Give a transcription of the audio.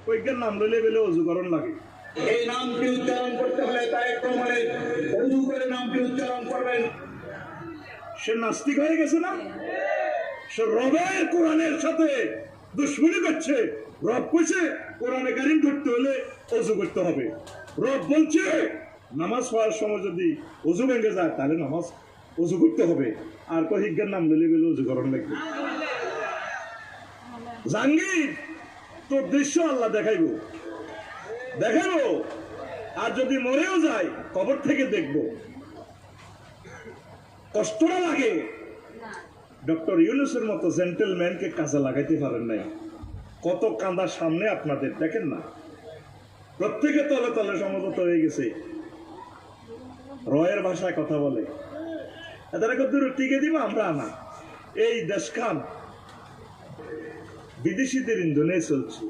ওইখান নাম লইলে বেলে অজুকরণ লাগে। এই নামটি উচ্চারণ করতে হলে তাই ক্রমে অজু করে নামটি উচ্চারণ করবেন। সে নাস্তিক হয়ে গেছে না? সে রবের কোরআনের সাথে দুশ্মনী করছে। রব কইছে কোরআনে কারিম ধরতে হলে অজু করতে হবে। রব বলছে নামাজ পড়ার সময় যদি অজু ভেঙে যায় তাহলে নামাজ অজু করতে হবে। আর কহিজ্ঞার নাম লইলে বেলে অজুকরণ লাগবে। জাহাঙ্গীর তোর দৃশ্য আল্লাহ দেখাইবো। আর যদি মরেও যায় কবর থেকে দেখবো। কষ্টটা লাগে। ডক্টর ইউনূসের মতো জেন্টেলম্যানকে কাজে লাগাইতে পারেন নাই। কত কাঁদার সামনে আপনাদের দেখেন না, প্রত্যেকে তলে তলে সমঝোতা হয়ে গেছে। রয়ের ভাষায় কথা বলে, এদের দূর টিকে দিব আমরা না। এই দেশখান বিদেশিদের ইন্ধনে চলছে।